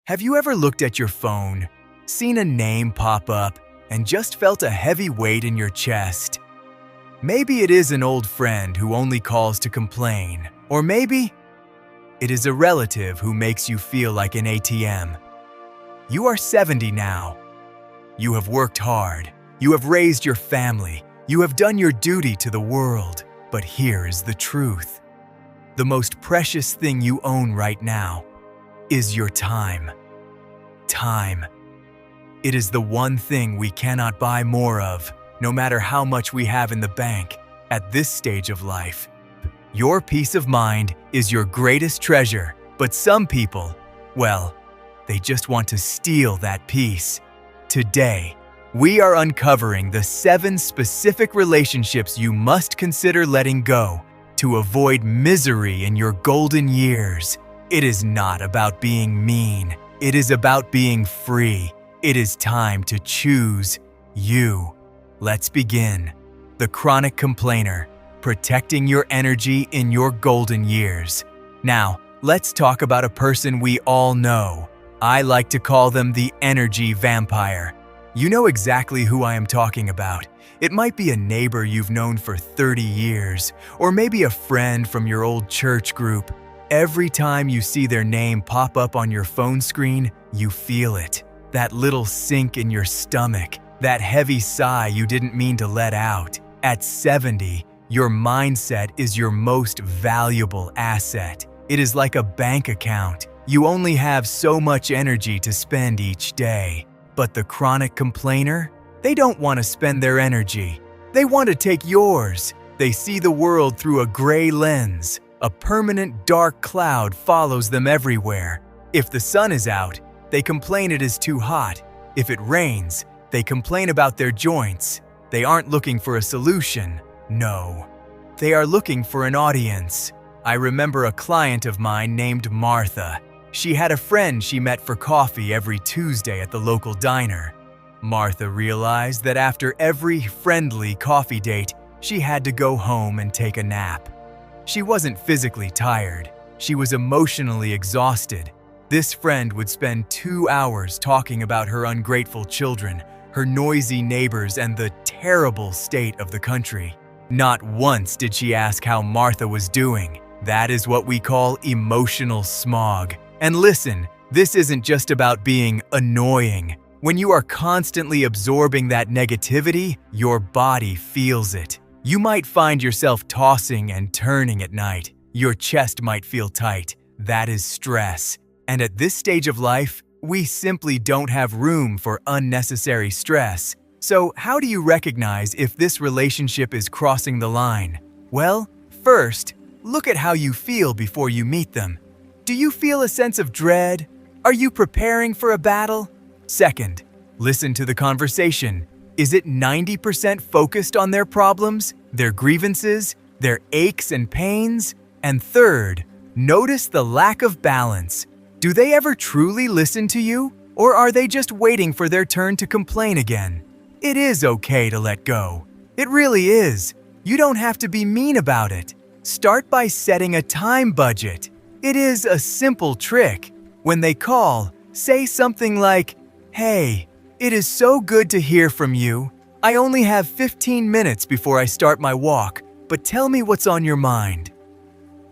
Have you ever looked at your phone, seen a name pop up, and just felt a heavy weight in your chest? Maybe it is an old friend who only calls to complain, or maybe it is a relative who makes you feel like an ATM. You are 70 now. You have worked hard. You have raised your family. You have done your duty to the world. But here is the truth. The most precious thing you own right now is your time. Time. It is the one thing we cannot buy more of, no matter how much we have in the bank at this stage of life. Your peace of mind is your greatest treasure, but some people, well, they just want to steal that peace. Today, we are uncovering the 7 specific relationships you must consider letting go to avoid misery in your golden years. It is not about being mean. It is about being free. It is time to choose you. Let's begin. The chronic complainer, protecting your energy in your golden years. Now, let's talk about a person we all know. I like to call them the energy vampire. You know exactly who I am talking about. It might be a neighbor you've known for 30 years, or maybe a friend from your old church group. Every time you see their name pop up on your phone screen, you feel it. That little sink in your stomach, that heavy sigh you didn't mean to let out. At 70, your mindset is your most valuable asset. It is like a bank account. You only have so much energy to spend each day. But the chronic complainer? They don't want to spend their energy. They want to take yours. They see the world through a gray lens. A permanent dark cloud follows them everywhere. If the sun is out, they complain it is too hot. If it rains, they complain about their joints. They aren't looking for a solution. No. They are looking for an audience. I remember a client of mine named Martha. She had a friend she met for coffee every Tuesday at the local diner. Martha realized that after every friendly coffee date, she had to go home and take a nap. She wasn't physically tired. She was emotionally exhausted. This friend would spend 2 hours talking about her ungrateful children, her noisy neighbors, and the terrible state of the country. Not once did she ask how Martha was doing. That is what we call emotional smog. And listen, this isn't just about being annoying. When you are constantly absorbing that negativity, your body feels it. You might find yourself tossing and turning at night. Your chest might feel tight. That is stress. And at this stage of life, we simply don't have room for unnecessary stress. So how do you recognize if this relationship is crossing the line? Well, first, look at how you feel before you meet them. Do you feel a sense of dread? Are you preparing for a battle? Second, listen to the conversation. Is it 90% focused on their problems, their grievances, their aches and pains? And third, notice the lack of balance. Do they ever truly listen to you, or are they just waiting for their turn to complain again? It is okay to let go. It really is. You don't have to be mean about it. Start by setting a time budget. It is a simple trick. When they call, say something like, "Hey, it is so good to hear from you. I only have 15 minutes before I start my walk, but tell me what's on your mind."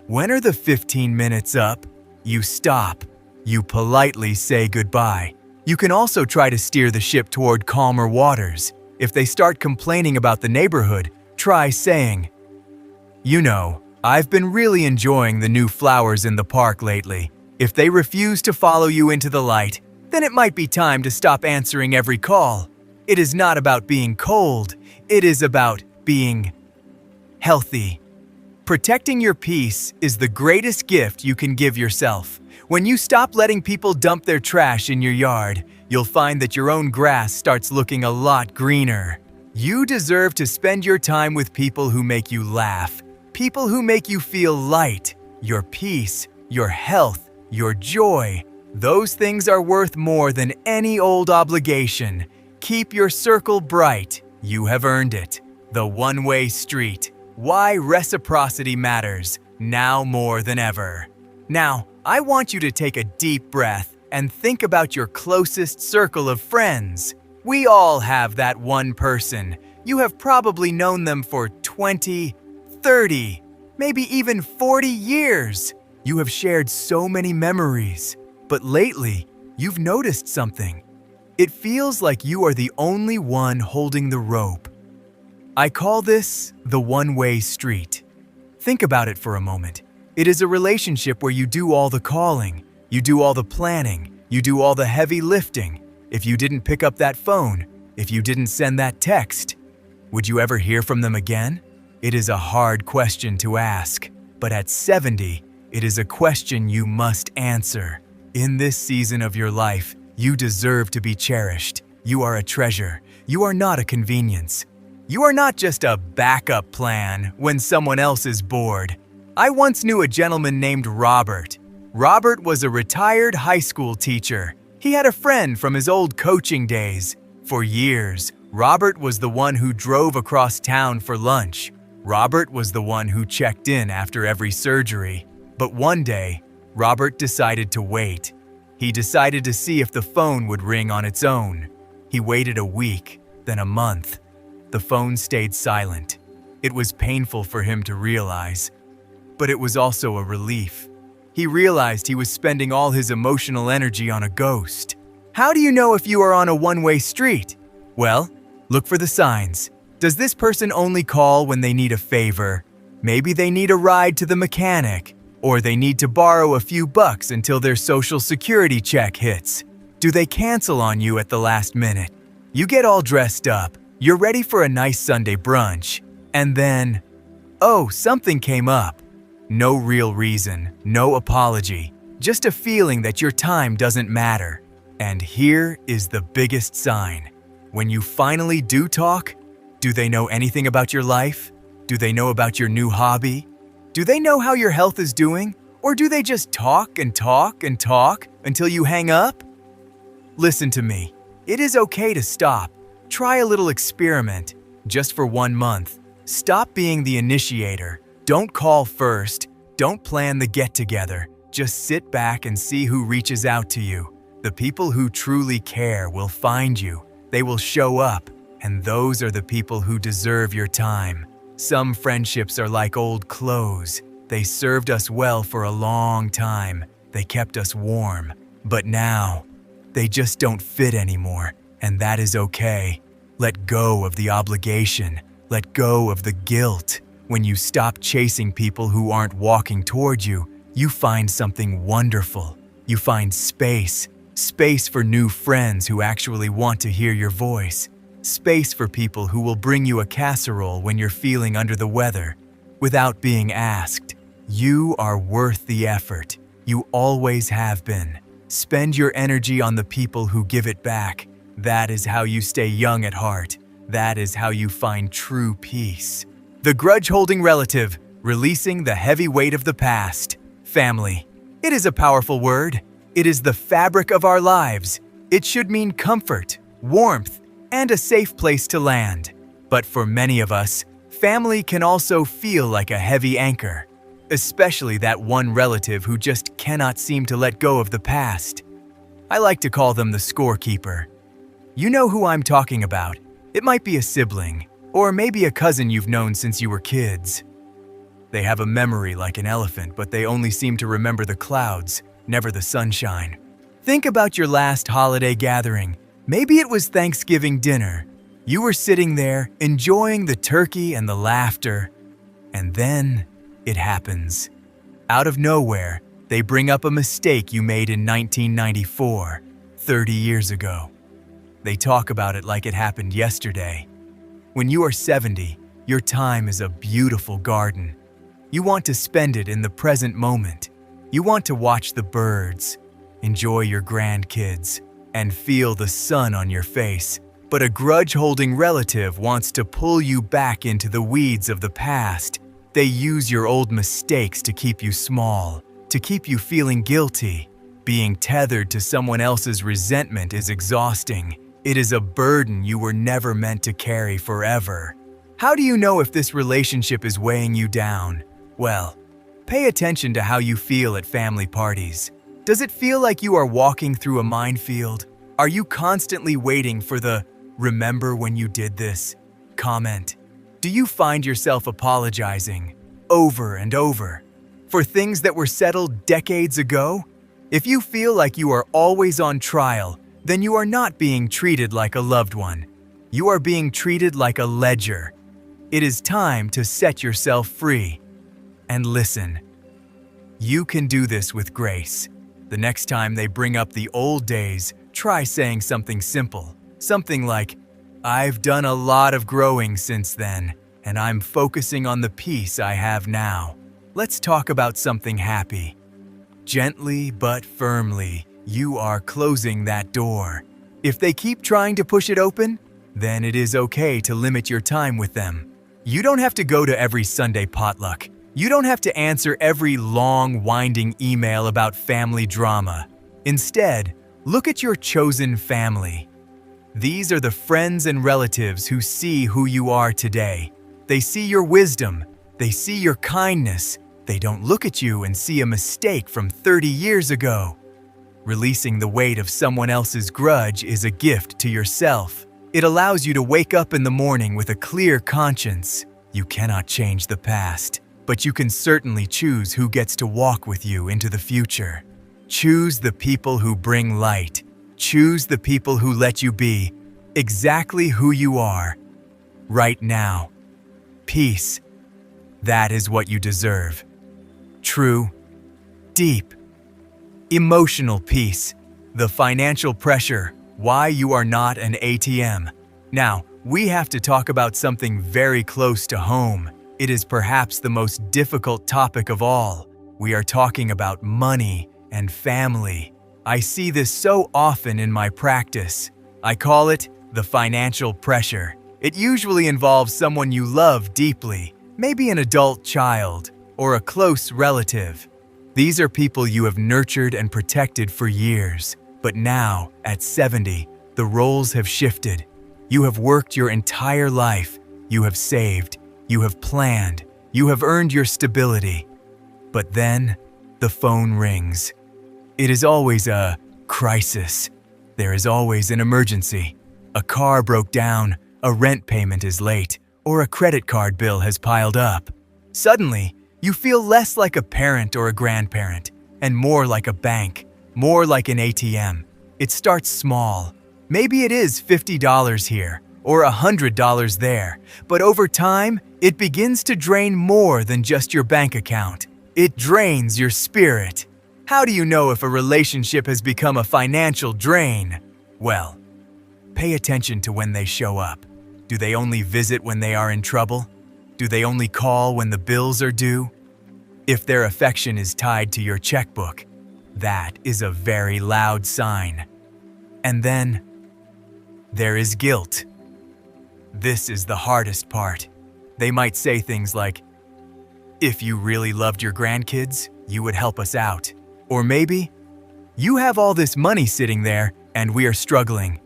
When are the 15 minutes up? You stop. You politely say goodbye. You can also try to steer the ship toward calmer waters. If they start complaining about the neighborhood, try saying, "You know, I've been really enjoying the new flowers in the park lately. If they refuse to follow you into the light, then it might be time to stop answering every call." It is not about being cold. It is about being healthy. Protecting your peace is the greatest gift you can give yourself. When you stop letting people dump their trash in your yard, you'll find that your own grass starts looking a lot greener. You deserve to spend your time with people who make you laugh, people who make you feel light. Your peace, your health, your joy, those things are worth more than any old obligation. Keep your circle bright. You have earned it. The one-way street. Why reciprocity matters, now more than ever. Now, I want you to take a deep breath and think about your closest circle of friends. We all have that one person. You have probably known them for 20, 30, maybe even 40 years. You have shared so many memories. But lately, you've noticed something. It feels like you are the only one holding the rope. I call this the one-way street. Think about it for a moment. It is a relationship where you do all the calling, you do all the planning, you do all the heavy lifting. If you didn't pick up that phone, if you didn't send that text, would you ever hear from them again? It is a hard question to ask, but at 70, it is a question you must answer. In this season of your life, you deserve to be cherished. You are a treasure. You are not a convenience. You are not just a backup plan when someone else is bored. I once knew a gentleman named Robert. Robert was a retired high school teacher. He had a friend from his old coaching days. For years, Robert was the one who drove across town for lunch. Robert was the one who checked in after every surgery. But one day, Robert decided to wait. He decided to see if the phone would ring on its own. He waited a week, then a month. The phone stayed silent. It was painful for him to realize, but it was also a relief. He realized he was spending all his emotional energy on a ghost. How do you know if you are on a one-way street? Well, look for the signs. Does this person only call when they need a favor? Maybe they need a ride to the mechanic, or they need to borrow a few bucks until their social security check hits. Do they cancel on you at the last minute? You get all dressed up, you're ready for a nice Sunday brunch, and then, oh, something came up. No real reason, no apology, just a feeling that your time doesn't matter. And here is the biggest sign. When you finally do talk, do they know anything about your life? Do they know about your new hobby? Do they know how your health is doing? Or do they just talk and talk and talk until you hang up? Listen to me. It is okay to stop. Try a little experiment, just for 1 month. Stop being the initiator. Don't call first. Don't plan the get-together. Just sit back and see who reaches out to you. The people who truly care will find you. They will show up, and those are the people who deserve your time. Some friendships are like old clothes. They served us well for a long time. They kept us warm. But now, they just don't fit anymore, and that is okay. Let go of the obligation. Let go of the guilt. When you stop chasing people who aren't walking toward you, you find something wonderful. You find space. Space for new friends who actually want to hear your voice. Space for people who will bring you a casserole when you're feeling under the weather, without being asked. You are worth the effort. You always have been. Spend your energy on the people who give it back. That is how you stay young at heart. That is how you find true peace. The grudge-holding relative, releasing the heavy weight of the past. Family. It is a powerful word. It is the fabric of our lives. It should mean comfort, warmth, and a safe place to land. But for many of us, family can also feel like a heavy anchor, especially that one relative who just cannot seem to let go of the past. I like to call them the scorekeeper. You know who I'm talking about. It might be a sibling, or maybe a cousin you've known since you were kids. They have a memory like an elephant, but they only seem to remember the clouds, never the sunshine. Think about your last holiday gathering. Maybe it was Thanksgiving dinner. You were sitting there, enjoying the turkey and the laughter. And then, it happens. Out of nowhere, they bring up a mistake you made in 1994, 30 years ago. They talk about it like it happened yesterday. When you are 70, your time is a beautiful garden. You want to spend it in the present moment. You want to watch the birds, enjoy your grandkids, and feel the sun on your face. But a grudge-holding relative wants to pull you back into the weeds of the past. They use your old mistakes to keep you small, to keep you feeling guilty. Being tethered to someone else's resentment is exhausting. It is a burden you were never meant to carry forever. How do you know if this relationship is weighing you down? Well, pay attention to how you feel at family parties. Does it feel like you are walking through a minefield? Are you constantly waiting for the "remember when you did this" comment? Do you find yourself apologizing over and over for things that were settled decades ago? If you feel like you are always on trial, then you are not being treated like a loved one. You are being treated like a ledger. It is time to set yourself free. And listen, you can do this with grace. The next time they bring up the old days, try saying something simple. Something like, "I've done a lot of growing since then, and I'm focusing on the peace I have now. Let's talk about something happy." Gently but firmly, you are closing that door. If they keep trying to push it open, then it is okay to limit your time with them. You don't have to go to every Sunday potluck. You don't have to answer every long, winding email about family drama. Instead, look at your chosen family. These are the friends and relatives who see who you are today. They see your wisdom. They see your kindness. They don't look at you and see a mistake from 30 years ago. Releasing the weight of someone else's grudge is a gift to yourself. It allows you to wake up in the morning with a clear conscience. You cannot change the past, but you can certainly choose who gets to walk with you into the future. Choose the people who bring light. Choose the people who let you be exactly who you are right now. Peace. That is what you deserve. True, deep, emotional peace. The financial pressure. Why you are not an ATM. Now, we have to talk about something very close to home. It is perhaps the most difficult topic of all. We are talking about money and family. I see this so often in my practice. I call it the financial pressure. It usually involves someone you love deeply, maybe an adult child or a close relative. These are people you have nurtured and protected for years. But now, at 70, the roles have shifted. You have worked your entire life. You have saved. You have planned. You have earned your stability. But then, the phone rings. It is always a crisis. There is always an emergency. A car broke down, a rent payment is late, or a credit card bill has piled up. Suddenly, you feel less like a parent or a grandparent, and more like a bank, more like an ATM. It starts small. Maybe it is $50 here, or $100 there, but over time, it begins to drain more than just your bank account. It drains your spirit. How do you know if a relationship has become a financial drain? Well, pay attention to when they show up. Do they only visit when they are in trouble? Do they only call when the bills are due? If their affection is tied to your checkbook, that is a very loud sign. And then, there is guilt. This is the hardest part. They might say things like, "If you really loved your grandkids, you would help us out." Or maybe, "You have all this money sitting there, and we are struggling."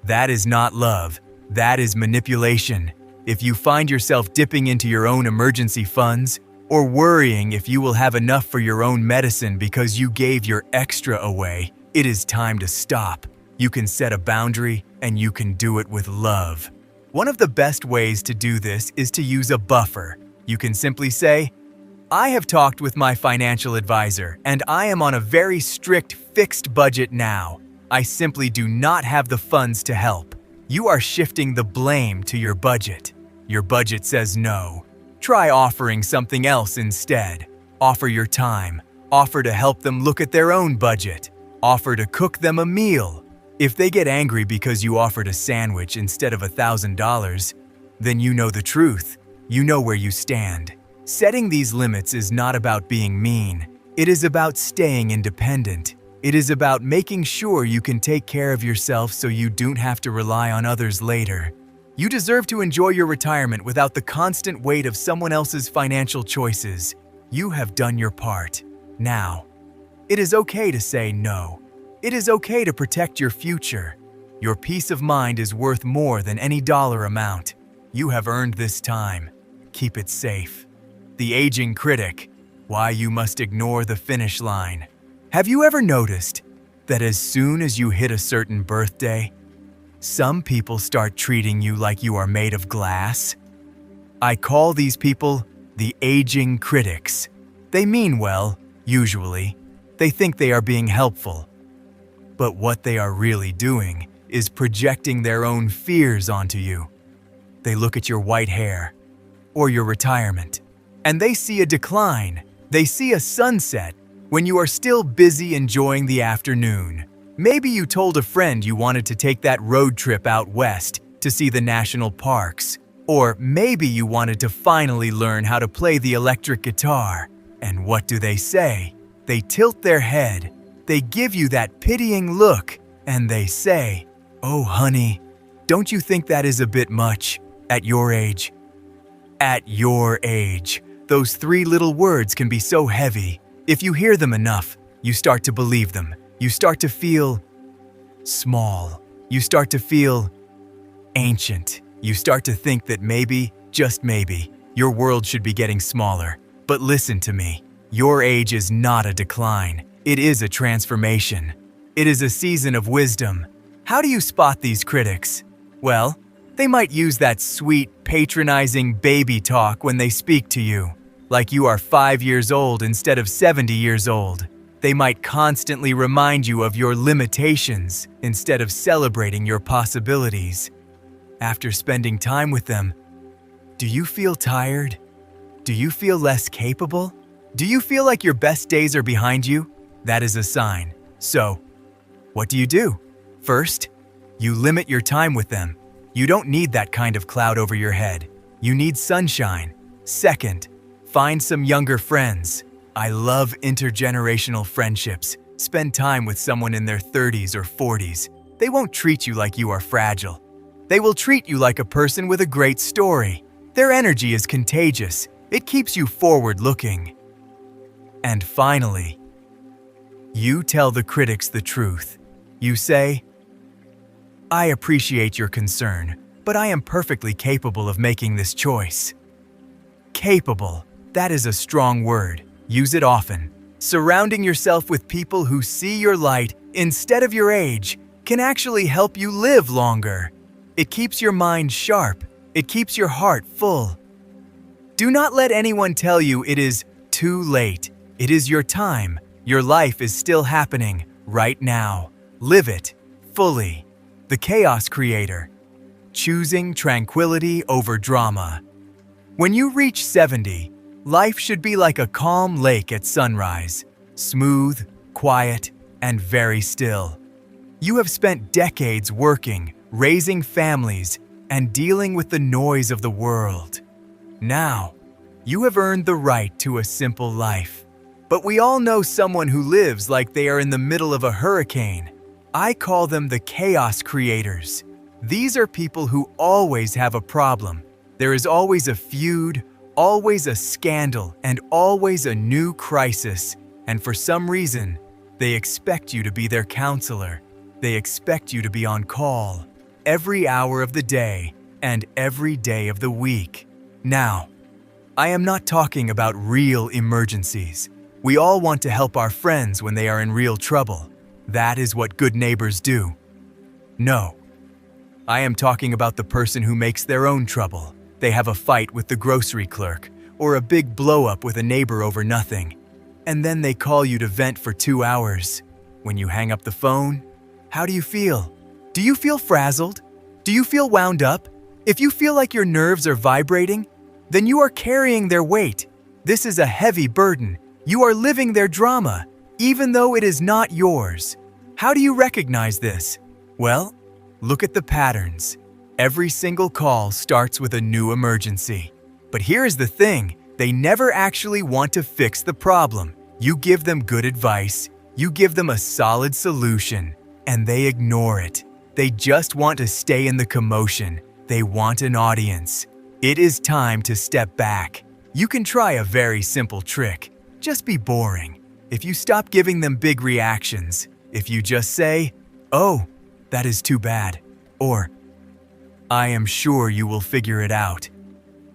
That is not love. That is manipulation. If you find yourself dipping into your own emergency funds, or worrying if you will have enough for your own medicine because you gave your extra away, it is time to stop. You can set a boundary, and you can do it with love. One of the best ways to do this is to use a buffer. You can simply say, "I have talked with my financial advisor, and I am on a very strict fixed budget now. I simply do not have the funds to help." You are shifting the blame to your budget. Your budget says no. Try offering something else instead. Offer your time. Offer to help them look at their own budget. Offer to cook them a meal. If they get angry because you offered a sandwich instead of $1,000, then you know the truth. You know where you stand. Setting these limits is not about being mean. It is about staying independent. It is about making sure you can take care of yourself so you don't have to rely on others later. You deserve to enjoy your retirement without the constant weight of someone else's financial choices. You have done your part. Now, it is okay to say no. It is okay to protect your future. Your peace of mind is worth more than any dollar amount. You have earned this time. Keep it safe. The aging critic. Why you must ignore the finish line. Have you ever noticed that as soon as you hit a certain birthday, some people start treating you like you are made of glass? I call these people the aging critics. They mean well, usually. They think they are being helpful. But what they are really doing is projecting their own fears onto you. They look at your white hair or your retirement, and they see a decline. They see a sunset when you are still busy enjoying the afternoon. Maybe you told a friend you wanted to take that road trip out west to see the national parks. Or maybe you wanted to finally learn how to play the electric guitar. And what do they say? They tilt their head. They give you that pitying look, and they say, "Oh, honey, don't you think that is a bit much at your age?" At your age. Those three little words can be so heavy. If you hear them enough, you start to believe them. You start to feel small. You start to feel ancient. You start to think that maybe, just maybe, your world should be getting smaller. But listen to me. Your age is not a decline. It is a transformation. It is a season of wisdom. How do you spot these critics? Well, they might use that sweet, patronizing baby talk when they speak to you, like you are 5 years old instead of 70 years old. They might constantly remind you of your limitations instead of celebrating your possibilities. After spending time with them, do you feel tired? Do you feel less capable? Do you feel like your best days are behind you? That is a sign. So, what do? First, you limit your time with them. You don't need that kind of cloud over your head. You need sunshine. Second, find some younger friends. I love intergenerational friendships. Spend time with someone in their 30s or 40s. They won't treat you like you are fragile. They will treat you like a person with a great story. Their energy is contagious. It keeps you forward-looking. And finally, you tell the critics the truth. You say, "I appreciate your concern, but I am perfectly capable of making this choice." Capable. That is a strong word. Use it often. Surrounding yourself with people who see your light instead of your age can actually help you live longer. It keeps your mind sharp. It keeps your heart full. Do not let anyone tell you it is too late. It is your time. Your life is still happening right now. Live it fully. The Chaos Creator. Choosing tranquility over drama. When you reach 70, life should be like a calm lake at sunrise. Smooth, quiet, and very still. You have spent decades working, raising families, and dealing with the noise of the world. Now, you have earned the right to a simple life. But we all know someone who lives like they are in the middle of a hurricane. I call them the Chaos Creators. These are people who always have a problem. There is always a feud, always a scandal, and always a new crisis. And for some reason, they expect you to be their counselor. They expect you to be on call every hour of the day and every day of the week. Now, I am not talking about real emergencies. We all want to help our friends when they are in real trouble. That is what good neighbors do. No, I am talking about the person who makes their own trouble. They have a fight with the grocery clerk or a big blow-up with a neighbor over nothing. And then they call you to vent for 2 hours. When you hang up the phone, how do you feel? Do you feel frazzled? Do you feel wound up? If you feel like your nerves are vibrating, then you are carrying their weight. This is a heavy burden. You are living their drama, even though it is not yours. How do you recognize this? Well, look at the patterns. Every single call starts with a new emergency. But here is the thing, they never actually want to fix the problem. You give them good advice, you give them a solid solution, and they ignore it. They just want to stay in the commotion. They want an audience. It is time to step back. You can try a very simple trick. Just be boring. If you stop giving them big reactions, if you just say, "Oh, that is too bad," or "I am sure you will figure it out,"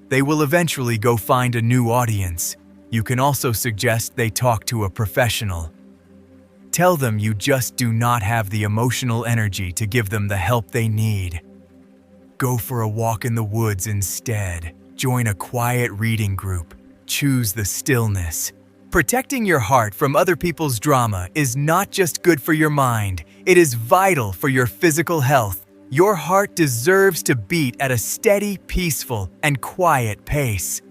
they will eventually go find a new audience. You can also suggest they talk to a professional. Tell them you just do not have the emotional energy to give them the help they need. Go for a walk in the woods instead. Join a quiet reading group. Choose the stillness. Protecting your heart from other people's drama is not just good for your mind, it is vital for your physical health. Your heart deserves to beat at a steady, peaceful, and quiet pace.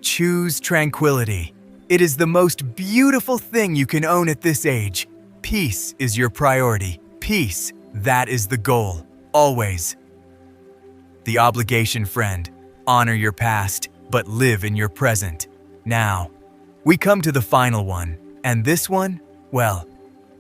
Choose tranquility. It is the most beautiful thing you can own at this age. Peace is your priority. Peace, that is the goal. Always. The obligation friend. Honor your past, but live in your present. Now, we come to the final one, and this one, well,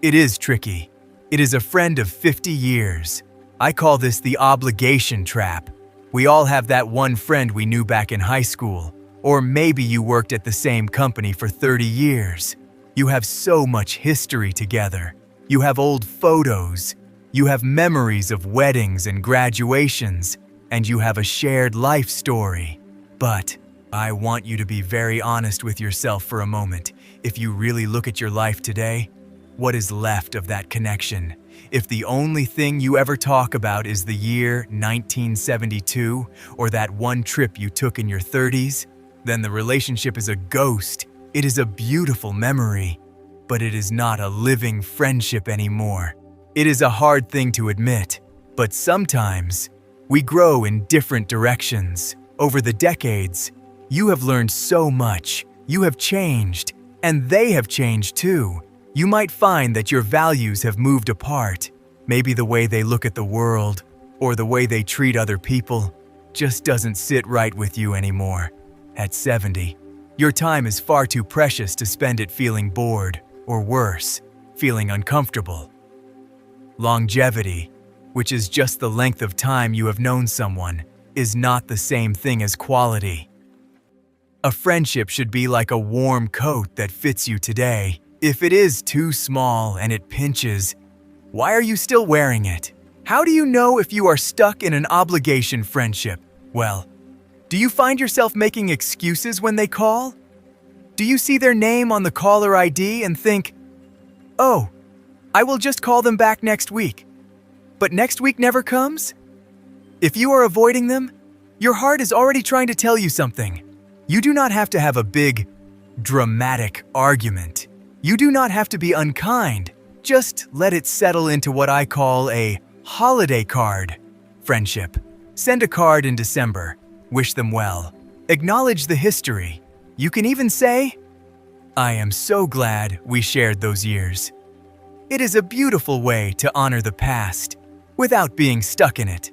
it is tricky. It is a friend of 50 years. I call this the obligation trap. We all have that one friend we knew back in high school, or maybe you worked at the same company for 30 years. You have so much history together. You have old photos. You have memories of weddings and graduations, and you have a shared life story. But I want you to be very honest with yourself for a moment. If you really look at your life today, what is left of that connection? If the only thing you ever talk about is the year 1972 or that one trip you took in your 30s, then the relationship is a ghost. It is a beautiful memory, but it is not a living friendship anymore. It is a hard thing to admit, but sometimes we grow in different directions. Over the decades, you have learned so much. You have changed, and they have changed too. You might find that your values have moved apart. Maybe the way they look at the world or the way they treat other people just doesn't sit right with you anymore. At 70, your time is far too precious to spend it feeling bored or worse, feeling uncomfortable. Longevity, which is just the length of time you have known someone, is not the same thing as quality. A friendship should be like a warm coat that fits you today. If it is too small and it pinches, why are you still wearing it? How do you know if you are stuck in an obligation friendship? Well, do you find yourself making excuses when they call? Do you see their name on the caller ID and think, "Oh, I will just call them back next week." But next week never comes? If you are avoiding them, your heart is already trying to tell you something. You do not have to have a big, dramatic argument. You do not have to be unkind. Just let it settle into what I call a holiday card friendship. Send a card in December. Wish them well. Acknowledge the history. You can even say, "I am so glad we shared those years." It is a beautiful way to honor the past without being stuck in it.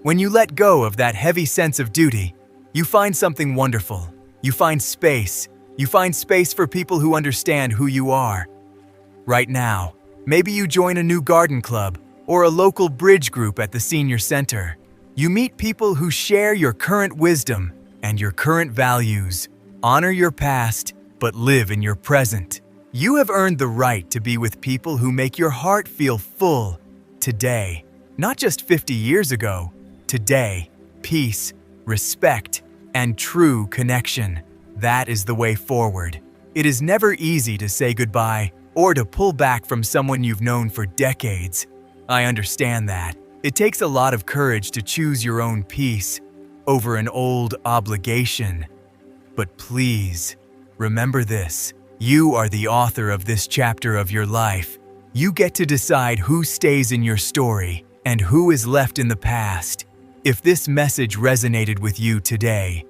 When you let go of that heavy sense of duty, you find something wonderful. You find space. You find space for people who understand who you are. Right now, maybe you join a new garden club or a local bridge group at the senior center. You meet people who share your current wisdom and your current values. Honor your past, but live in your present. You have earned the right to be with people who make your heart feel full today, not just 50 years ago. Today, peace, respect, and true connection. That is the way forward. It is never easy to say goodbye or to pull back from someone you've known for decades. I understand that. It takes a lot of courage to choose your own peace over an old obligation. But please, remember this. You are the author of this chapter of your life. You get to decide who stays in your story and who is left in the past. If this message resonated with you today,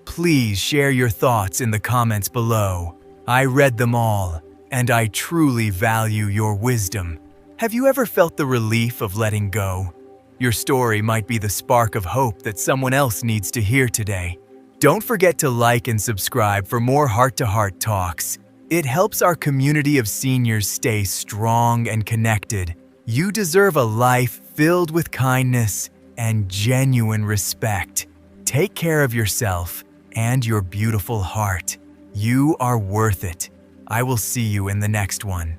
please share your thoughts in the comments below. I read them all, and I truly value your wisdom. Have you ever felt the relief of letting go? Your story might be the spark of hope that someone else needs to hear today. Don't forget to like and subscribe for more heart-to-heart talks. It helps our community of seniors stay strong and connected. You deserve a life filled with kindness and genuine respect. Take care of yourself and your beautiful heart. You are worth it. I will see you in the next one.